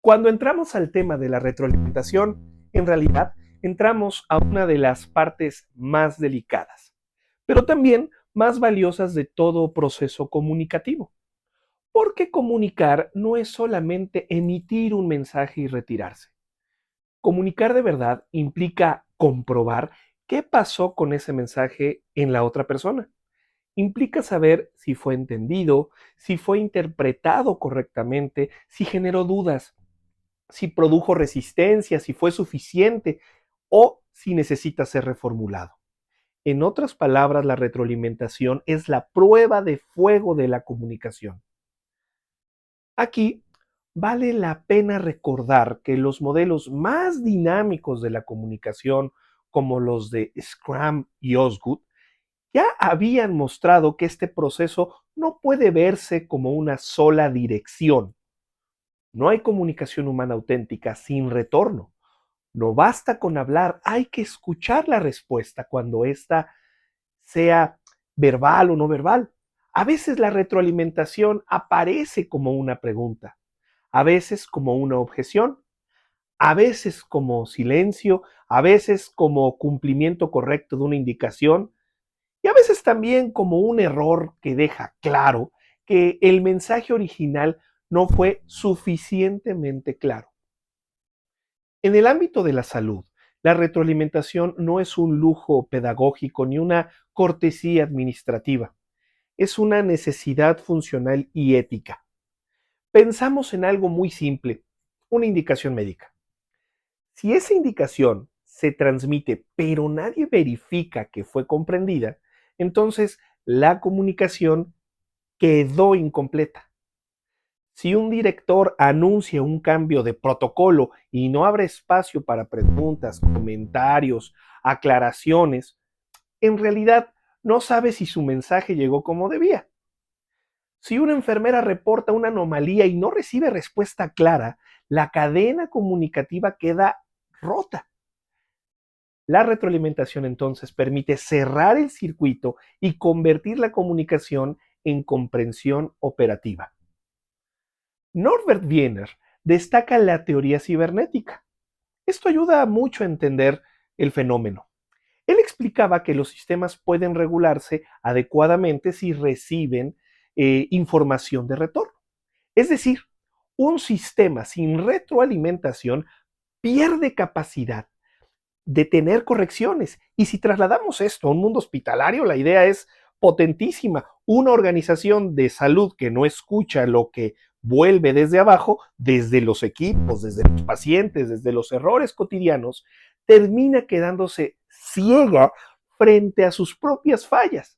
Cuando entramos al tema de la retroalimentación, en realidad entramos a una de las partes más delicadas, pero también más valiosas de todo proceso comunicativo. Porque comunicar no es solamente emitir un mensaje y retirarse. Comunicar de verdad implica comprobar qué pasó con ese mensaje en la otra persona. Implica saber si fue entendido, si fue interpretado correctamente, si generó dudas, si produjo resistencia, si fue suficiente o si necesita ser reformulado. En otras palabras, la retroalimentación es la prueba de fuego de la comunicación. Aquí vale la pena recordar que los modelos más dinámicos de la comunicación, como los de Scrum y Osgood, ya habían mostrado que este proceso no puede verse como una sola dirección. No hay comunicación humana auténtica sin retorno. No basta con hablar, hay que escuchar la respuesta cuando ésta sea verbal o no verbal. A veces la retroalimentación aparece como una pregunta, a veces como una objeción, a veces como silencio, a veces como cumplimiento correcto de una indicación y a veces también como un error que deja claro que el mensaje original no fue suficientemente claro. En el ámbito de la salud, la retroalimentación no es un lujo pedagógico ni una cortesía administrativa, es una necesidad funcional y ética. Pensamos en algo muy simple, una indicación médica. Si esa indicación se transmite pero nadie verifica que fue comprendida, entonces la comunicación quedó incompleta. Si un director anuncia un cambio de protocolo y no abre espacio para preguntas, comentarios, aclaraciones, en realidad no sabe si su mensaje llegó como debía. Si una enfermera reporta una anomalía y no recibe respuesta clara, la cadena comunicativa queda rota. La retroalimentación entonces permite cerrar el circuito y convertir la comunicación en comprensión operativa. Norbert Wiener destaca la teoría cibernética. Esto ayuda mucho a entender el fenómeno. Él explicaba que los sistemas pueden regularse adecuadamente si reciben información de retorno. Es decir, un sistema sin retroalimentación pierde capacidad de tener correcciones. Y si trasladamos esto a un mundo hospitalario, la idea es potentísima. Una organización de salud que no escucha lo que vuelve desde abajo, desde los equipos, desde los pacientes, desde los errores cotidianos, termina quedándose ciega frente a sus propias fallas.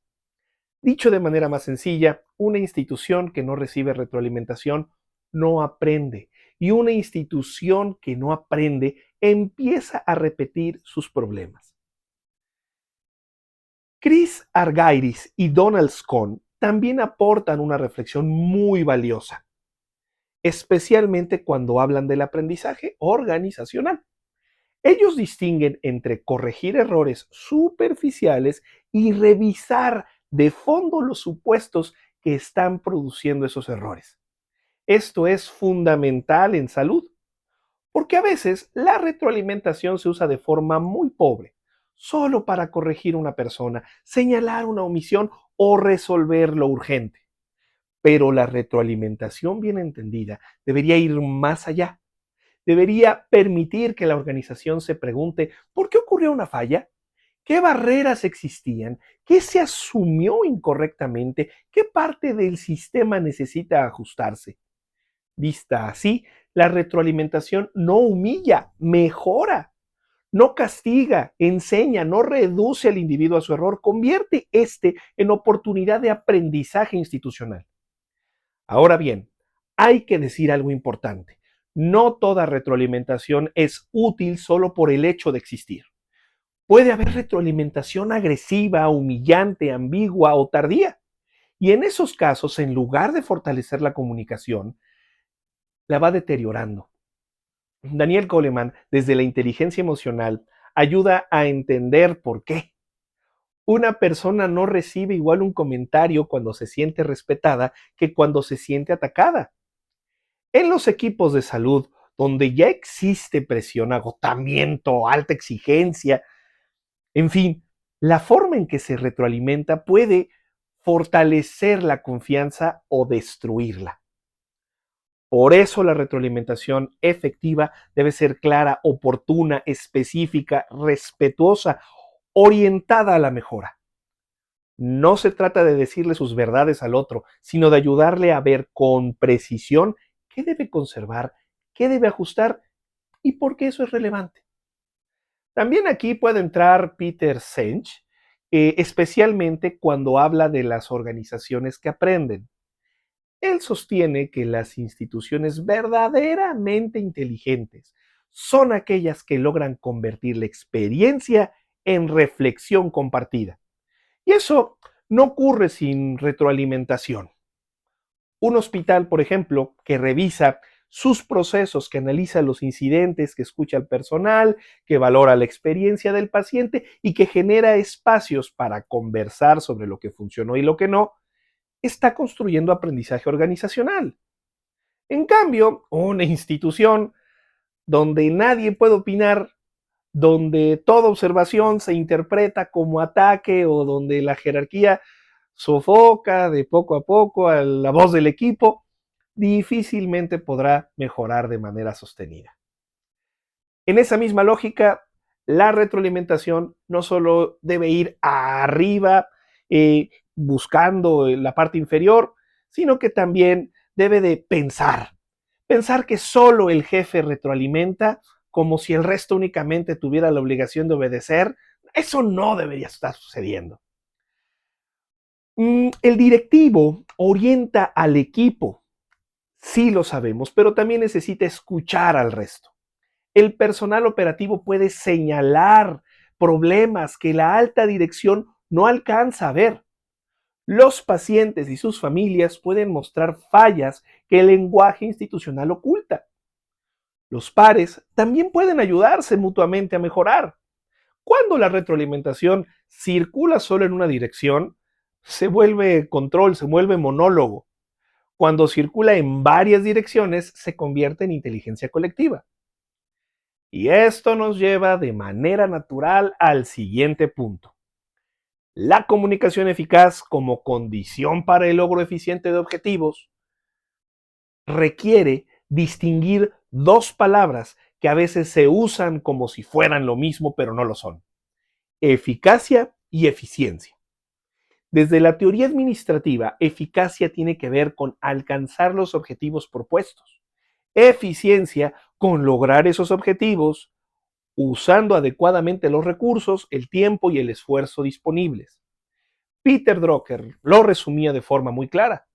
Dicho de manera más sencilla, una institución que no recibe retroalimentación no aprende y una institución que no aprende empieza a repetir sus problemas. Chris Argyris y Donald Scone también aportan una reflexión muy valiosa, especialmente cuando hablan del aprendizaje organizacional. Ellos distinguen entre corregir errores superficiales y revisar de fondo los supuestos que están produciendo esos errores. Esto es fundamental en salud, porque a veces la retroalimentación se usa de forma muy pobre, solo para corregir a una persona, señalar una omisión o resolver lo urgente. Pero la retroalimentación bien entendida debería ir más allá. Debería permitir que la organización se pregunte ¿por qué ocurrió una falla? ¿Qué barreras existían? ¿Qué se asumió incorrectamente? ¿Qué parte del sistema necesita ajustarse? Vista así, la retroalimentación no humilla, mejora, no castiga, enseña, no reduce al individuo a su error, convierte este en oportunidad de aprendizaje institucional. Ahora bien, hay que decir algo importante. No toda retroalimentación es útil solo por el hecho de existir. Puede haber retroalimentación agresiva, humillante, ambigua o tardía. Y en esos casos, en lugar de fortalecer la comunicación, la va deteriorando. Daniel Goleman, desde la inteligencia emocional, ayuda a entender por qué. Una persona no recibe igual un comentario cuando se siente respetada que cuando se siente atacada. En los equipos de salud, donde ya existe presión, agotamiento, alta exigencia, en fin, la forma en que se retroalimenta puede fortalecer la confianza o destruirla. Por eso la retroalimentación efectiva debe ser clara, oportuna, específica, respetuosa, orientada a la mejora. No se trata de decirle sus verdades al otro, sino de ayudarle a ver con precisión qué debe conservar, qué debe ajustar y por qué eso es relevante. También aquí puede entrar Peter Senge, especialmente cuando habla de las organizaciones que aprenden. Él sostiene que las instituciones verdaderamente inteligentes son aquellas que logran convertir la experiencia en reflexión compartida. Y eso no ocurre sin retroalimentación. Un hospital, por ejemplo, que revisa sus procesos, que analiza los incidentes, que escucha al personal, que valora la experiencia del paciente y que genera espacios para conversar sobre lo que funcionó y lo que no, está construyendo aprendizaje organizacional. En cambio, una institución donde nadie puede opinar, donde toda observación se interpreta como ataque o donde la jerarquía sofoca de poco a poco a la voz del equipo, difícilmente podrá mejorar de manera sostenida. En esa misma lógica, la retroalimentación no solo debe ir arriba, buscando la parte inferior, sino que también debe de pensar que solo el jefe retroalimenta como si el resto únicamente tuviera la obligación de obedecer. Eso no debería estar sucediendo. El directivo orienta al equipo, sí lo sabemos, pero también necesita escuchar al resto. El personal operativo puede señalar problemas que la alta dirección no alcanza a ver. Los pacientes y sus familias pueden mostrar fallas que el lenguaje institucional oculta. Los pares también pueden ayudarse mutuamente a mejorar. Cuando la retroalimentación circula solo en una dirección, se vuelve control, se vuelve monólogo. Cuando circula en varias direcciones, se convierte en inteligencia colectiva. Y esto nos lleva de manera natural al siguiente punto. La comunicación eficaz como condición para el logro eficiente de objetivos requiere distinguir dos palabras que a veces se usan como si fueran lo mismo, pero no lo son: eficacia y eficiencia. Desde la teoría administrativa, eficacia tiene que ver con alcanzar los objetivos propuestos. Eficiencia con lograr esos objetivos usando adecuadamente los recursos, el tiempo y el esfuerzo disponibles. Peter Drucker lo resumía de forma muy clara.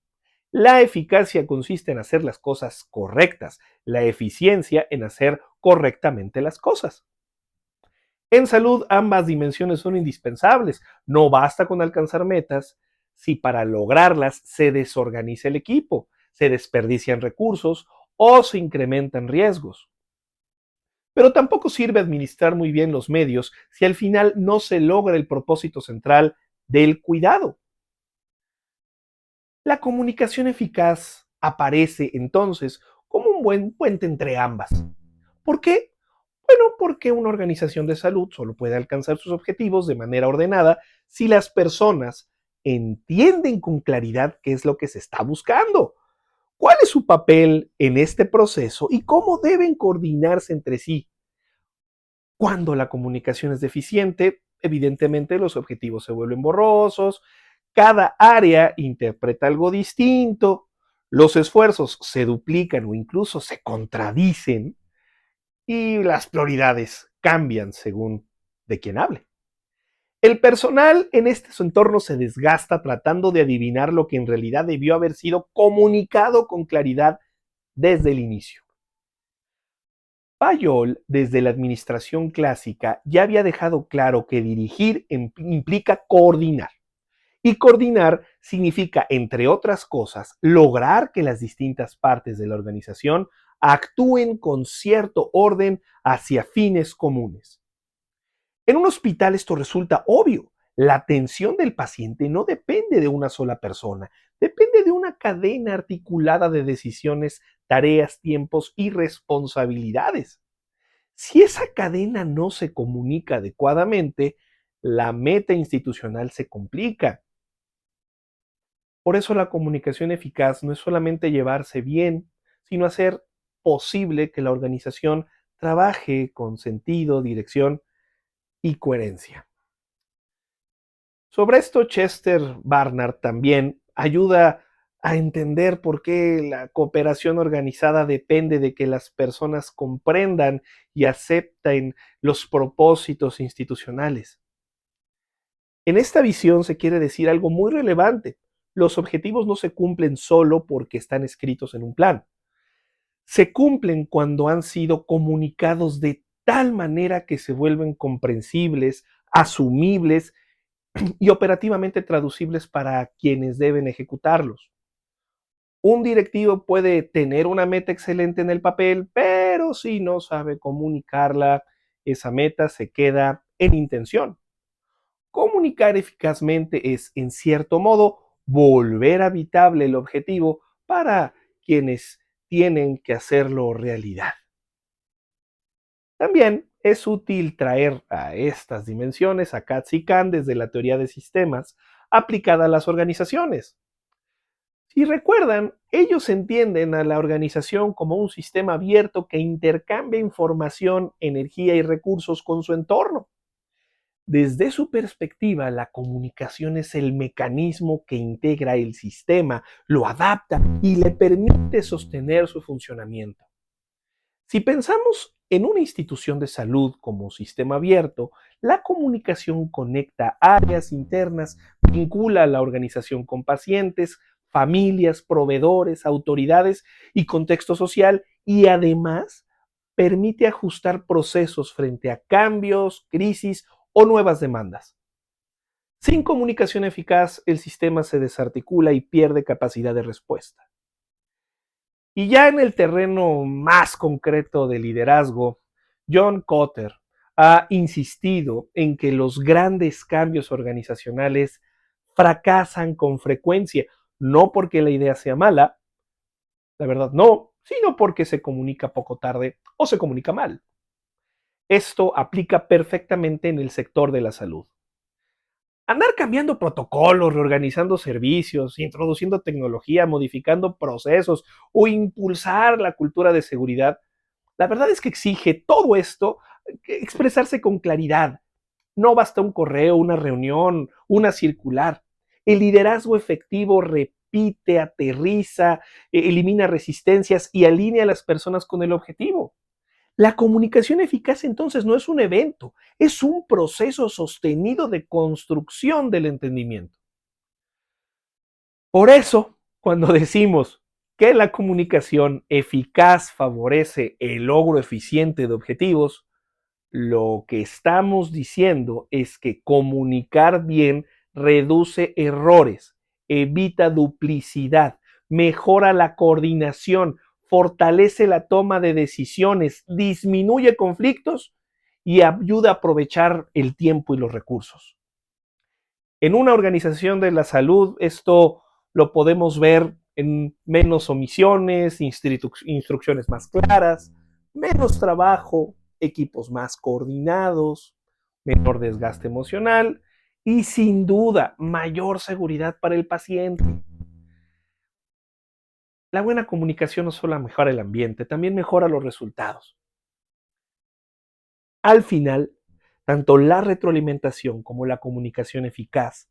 La eficacia consiste en hacer las cosas correctas, la eficiencia en hacer correctamente las cosas. En salud, ambas dimensiones son indispensables. No basta con alcanzar metas si para lograrlas se desorganiza el equipo, se desperdician recursos o se incrementan riesgos. Pero tampoco sirve administrar muy bien los medios si al final no se logra el propósito central del cuidado. La comunicación eficaz aparece entonces como un buen puente entre ambas. ¿Por qué? Bueno, porque una organización de salud solo puede alcanzar sus objetivos de manera ordenada si las personas entienden con claridad qué es lo que se está buscando, cuál es su papel en este proceso y cómo deben coordinarse entre sí. Cuando la comunicación es deficiente, evidentemente los objetivos se vuelven borrosos, cada área interpreta algo distinto, los esfuerzos se duplican o incluso se contradicen y las prioridades cambian según de quién hable. El personal en estos entornos se desgasta tratando de adivinar lo que en realidad debió haber sido comunicado con claridad desde el inicio. Fayol, desde la administración clásica, ya había dejado claro que dirigir implica coordinar. Y coordinar significa, entre otras cosas, lograr que las distintas partes de la organización actúen con cierto orden hacia fines comunes. En un hospital esto resulta obvio. La atención del paciente no depende de una sola persona, depende de una cadena articulada de decisiones, tareas, tiempos y responsabilidades. Si esa cadena no se comunica adecuadamente, la meta institucional se complica. Por eso la comunicación eficaz no es solamente llevarse bien, sino hacer posible que la organización trabaje con sentido, dirección y coherencia. Sobre esto, Chester Barnard también ayuda a entender por qué la cooperación organizada depende de que las personas comprendan y acepten los propósitos institucionales. En esta visión se quiere decir algo muy relevante. Los objetivos no se cumplen solo porque están escritos en un plan. Se cumplen cuando han sido comunicados de tal manera que se vuelven comprensibles, asumibles y operativamente traducibles para quienes deben ejecutarlos. Un directivo puede tener una meta excelente en el papel, pero si no sabe comunicarla, esa meta se queda en intención. Comunicar eficazmente es, en cierto modo, volver habitable el objetivo para quienes tienen que hacerlo realidad. También es útil traer a estas dimensiones a Katz y Kahn desde la teoría de sistemas aplicada a las organizaciones. Si recuerdan, ellos entienden a la organización como un sistema abierto que intercambia información, energía y recursos con su entorno. Desde su perspectiva, la comunicación es el mecanismo que integra el sistema, lo adapta y le permite sostener su funcionamiento. Si pensamos en una institución de salud como sistema abierto, la comunicación conecta áreas internas, vincula a la organización con pacientes, familias, proveedores, autoridades y contexto social y además permite ajustar procesos frente a cambios, crisis o nuevas demandas. Sin comunicación eficaz, el sistema se desarticula y pierde capacidad de respuesta. Y ya en el terreno más concreto de liderazgo, John Kotter ha insistido en que los grandes cambios organizacionales fracasan con frecuencia, no porque la idea sea mala, la verdad no, sino porque se comunica poco tarde o se comunica mal. Esto aplica perfectamente en el sector de la salud. Andar cambiando protocolos, reorganizando servicios, introduciendo tecnología, modificando procesos o impulsar la cultura de seguridad, la verdad es que exige todo esto expresarse con claridad. No basta un correo, una reunión, una circular. El liderazgo efectivo repite, aterriza, elimina resistencias y alinea a las personas con el objetivo. La comunicación eficaz entonces no es un evento, es un proceso sostenido de construcción del entendimiento. Por eso, cuando decimos que la comunicación eficaz favorece el logro eficiente de objetivos, lo que estamos diciendo es que comunicar bien reduce errores, evita duplicidad, mejora la coordinación, fortalece la toma de decisiones, disminuye conflictos y ayuda a aprovechar el tiempo y los recursos. En una organización de la salud, esto lo podemos ver en menos omisiones, instrucciones más claras, menos trabajo, equipos más coordinados, menor desgaste emocional y sin duda mayor seguridad para el paciente. La buena comunicación no solo mejora el ambiente, también mejora los resultados. Al final, tanto la retroalimentación como la comunicación eficaz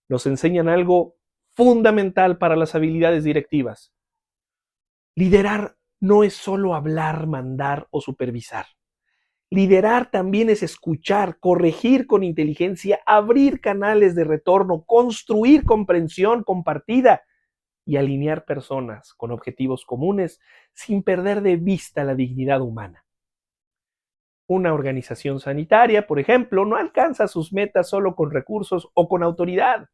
nos enseñan algo fundamental para las habilidades directivas. Liderar no es solo hablar, mandar o supervisar. Liderar también es escuchar, corregir con inteligencia, abrir canales de retorno, construir comprensión compartida y alinear personas con objetivos comunes sin perder de vista la dignidad humana. Una organización sanitaria, por ejemplo, no alcanza sus metas solo con recursos o con autoridad.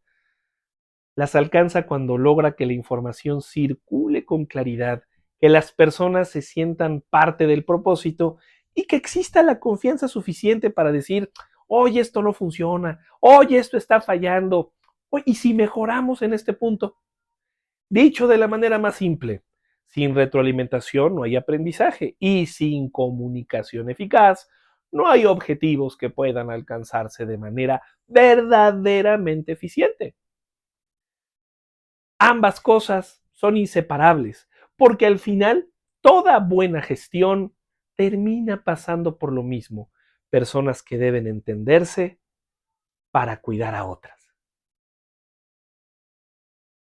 Las alcanza cuando logra que la información circule con claridad, que las personas se sientan parte del propósito y que exista la confianza suficiente para decir, oye, esto no funciona, oye, esto está fallando, oye, ¿y si mejoramos en este punto? Dicho de la manera más simple, sin retroalimentación no hay aprendizaje y sin comunicación eficaz no hay objetivos que puedan alcanzarse de manera verdaderamente eficiente. Ambas cosas son inseparables, porque al final toda buena gestión termina pasando por lo mismo, personas que deben entenderse para cuidar a otras.